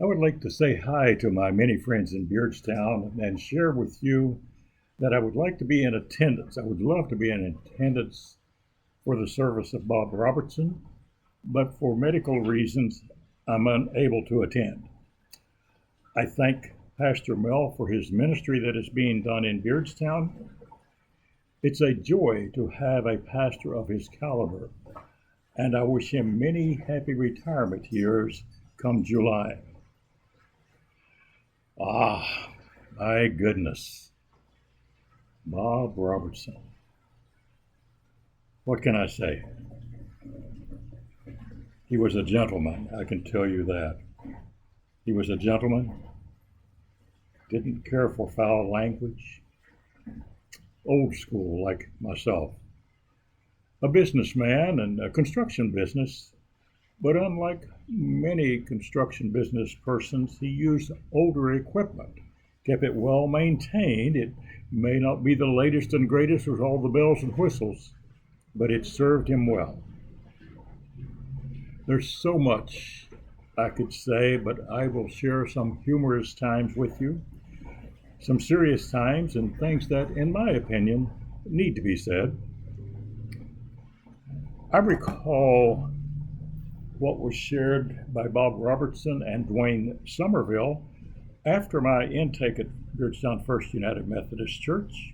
I would like to say hi to my many friends in Beardstown and share with you that I would like to be in attendance. I would love to be in attendance for the service of Bob Robertson, but for medical reasons, I'm unable to attend. I thank Pastor Mel for his ministry that is being done in Beardstown. It's a joy to have a pastor of his caliber, and I wish him many happy retirement years come July. Ah, my goodness. Bob Robertson. What can I say? He was a gentleman, I can tell you that. He was a gentleman, didn't care for foul language, old school like myself. A businessman and a construction business, but unlike many construction business persons, he used older equipment, kept it well maintained. It may not be the latest and greatest with all the bells and whistles, but it served him well. There's so much I could say, but I will share some humorous times with you, some serious times, and things that, in my opinion, need to be said. I recall what was shared by Bob Robertson and Dwayne Somerville after my intake at Beardstown First United Methodist Church.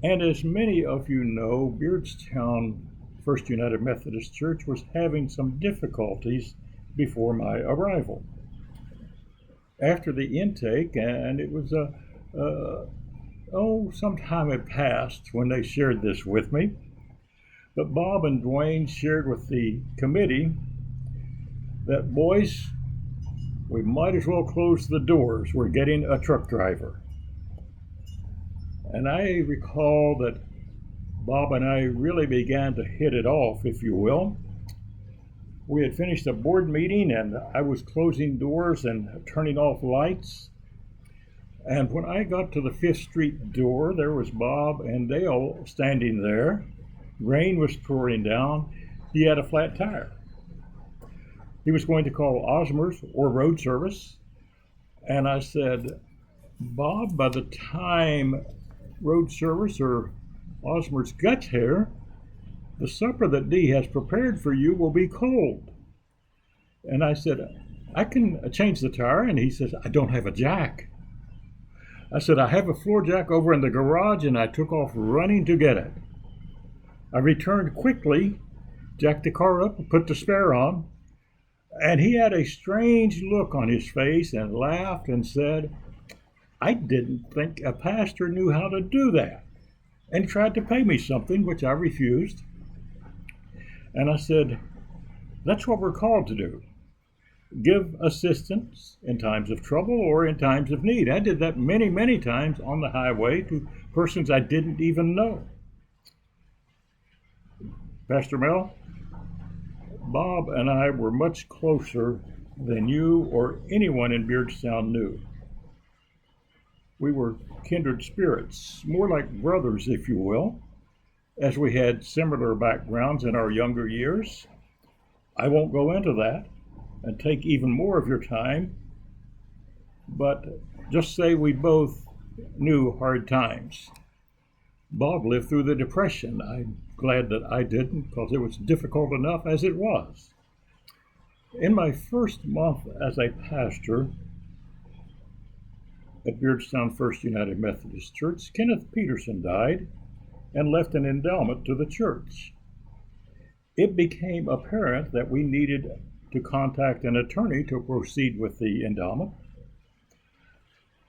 And as many of you know, Beardstown First United Methodist Church was having some difficulties before my arrival. After the intake, and it was some time had passed when they shared this with me, but Bob and Dwayne shared with the committee that, boys, we might as well close the doors. We're getting a truck driver. And I recall that Bob and I really began to hit it off, if you will. We had finished a board meeting and I was closing doors and turning off lights. And when I got to the 5th Street door, there was Bob and Dale standing there. Rain was pouring down. He had a flat tire. He was going to call Osmer's or road service. And I said, Bob, by the time road service or Osmer's gets here, the supper that Dee has prepared for you will be cold. And I said, I can change the tire. And he says, I don't have a jack. I said, I have a floor jack over in the garage, and I took off running to get it. I returned quickly, jacked the car up, and put the spare on, and he had a strange look on his face and laughed and said, I didn't think a pastor knew how to do that, and tried to pay me something, which I refused. And I said, that's what we're called to do. Give assistance in times of trouble or in times of need. I did that many, many times on the highway to persons I didn't even know. Pastor Mel, Bob and I were much closer than you or anyone in Beardstown knew. We were kindred spirits, more like brothers, if you will, as we had similar backgrounds in our younger years. I won't go into that and take even more of your time, but just say we both knew hard times. Bob lived through the Depression. I'm glad that I didn't, because it was difficult enough as it was. In my first month as a pastor at Beardstown First United Methodist Church, Kenneth Peterson died and left an endowment to the church. It became apparent that we needed to contact an attorney to proceed with the endowment.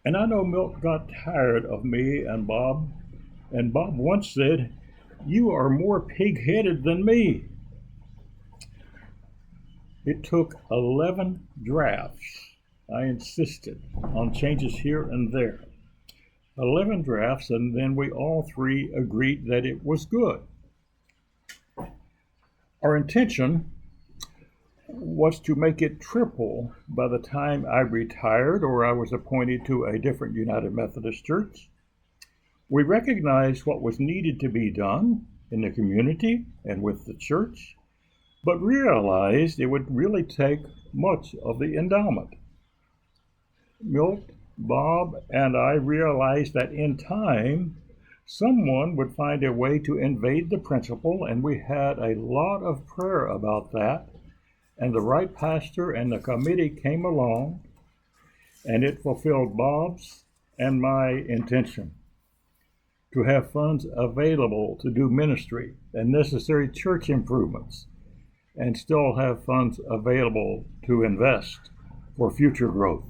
And I know Milt got tired of me and Bob once said, you are more pig-headed than me. It took 11 drafts. I insisted on changes here and there. 11 drafts, and then we all three agreed that it was good. Our intention was to make it triple by the time I retired or I was appointed to a different United Methodist Church. We recognized what was needed to be done in the community and with the church, but realized it would really take much of the endowment. Milt, Bob, and I realized that in time, someone would find a way to invade the principal, and we had a lot of prayer about that. And the right pastor and the committee came along, and it fulfilled Bob's and my intention to have funds available to do ministry and necessary church improvements, and still have funds available to invest for future growth.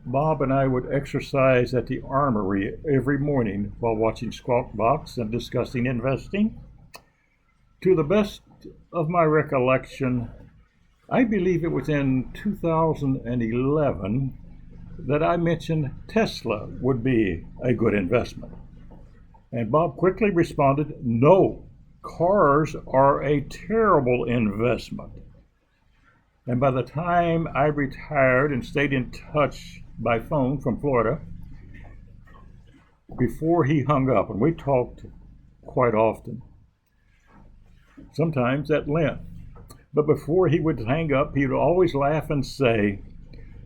Bob and I would exercise at the armory every morning while watching Squawk Box and discussing investing. To the best of my recollection, I believe it was in 2011 that I mentioned Tesla would be a good investment. And Bob quickly responded, "No, cars are a terrible investment." And by the time I retired and stayed in touch by phone from Florida, before he hung up, and we talked quite often, sometimes at length, but before he would hang up, he would always laugh and say,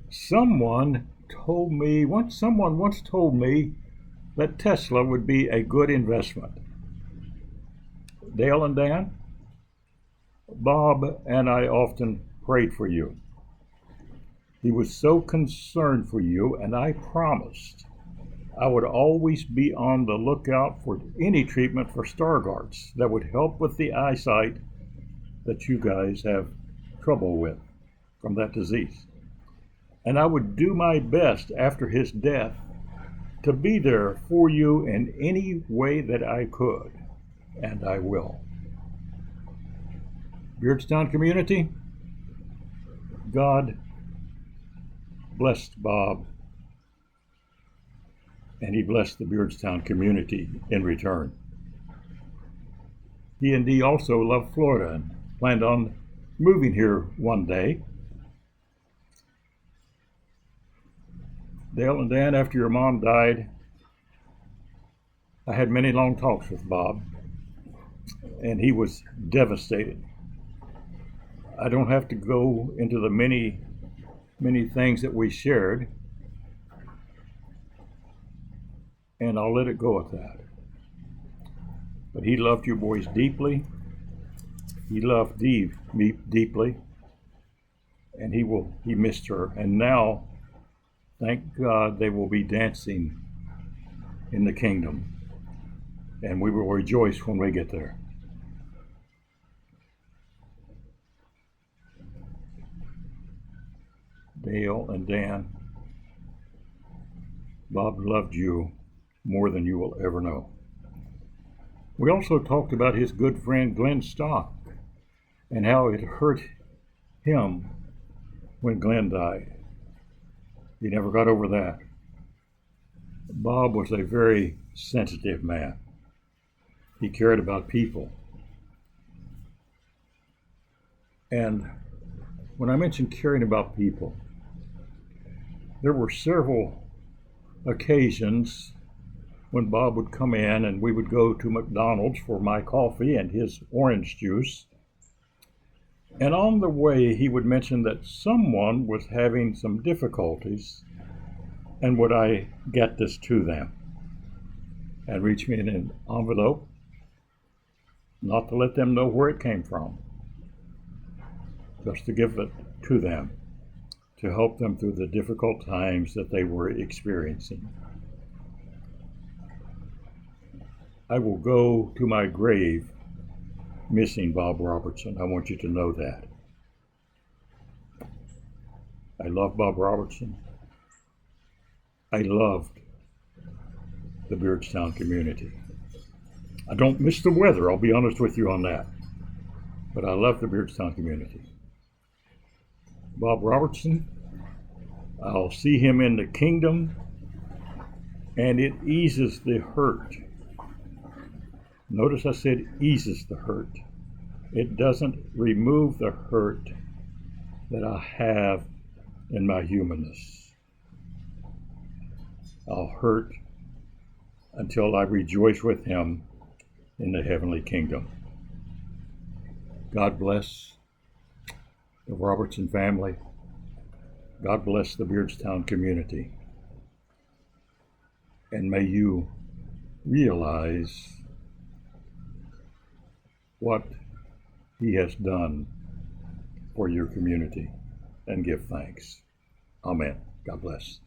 someone once told me that Tesla would be a good investment." Dale and Dan, Bob and I often prayed for you. He was so concerned for you, and I promised I would always be on the lookout for any treatment for Stargardt's that would help with the eyesight that you guys have trouble with from that disease. And I would do my best after his death to be there for you in any way that I could, and I will. Beardstown community, God blessed Bob, and he blessed the Beardstown community in return. He and Dee also loved Florida and planned on moving here one day. Dale and Dan, after your mom died, I had many long talks with Bob, and he was devastated. I don't have to go into the many things that we shared, and I'll let it go at that. But he loved you boys deeply. He loved Dee deeply, and he missed her. And now, thank God, they will be dancing in the kingdom, and we will rejoice when we get there. Dale and Dan, Bob loved you more than you will ever know. We also talked about his good friend Glenn Stock and how it hurt him when Glenn died. He never got over that. Bob was a very sensitive man. He cared about people. And when I mention caring about people, there were several occasions when Bob would come in and we would go to McDonald's for my coffee and his orange juice. And on the way, he would mention that someone was having some difficulties, and would I get this to them? And reach me in an envelope, not to let them know where it came from, just to give it to them, to help them through the difficult times that they were experiencing. I will go to my grave missing Bob Robertson. I want you to know that. I love Bob Robertson. I loved the Beardstown community. I don't miss the weather, I'll be honest with you on that. But I love the Beardstown community. Bob Robertson, I'll see him in the kingdom, and it eases the hurt. Notice I said eases the hurt. It doesn't remove the hurt that I have in my humanness. I'll hurt until I rejoice with him in the heavenly kingdom. God bless the Robertson family. God bless the Beardstown community. And may you realize what He has done for your community and give thanks. Amen. God bless.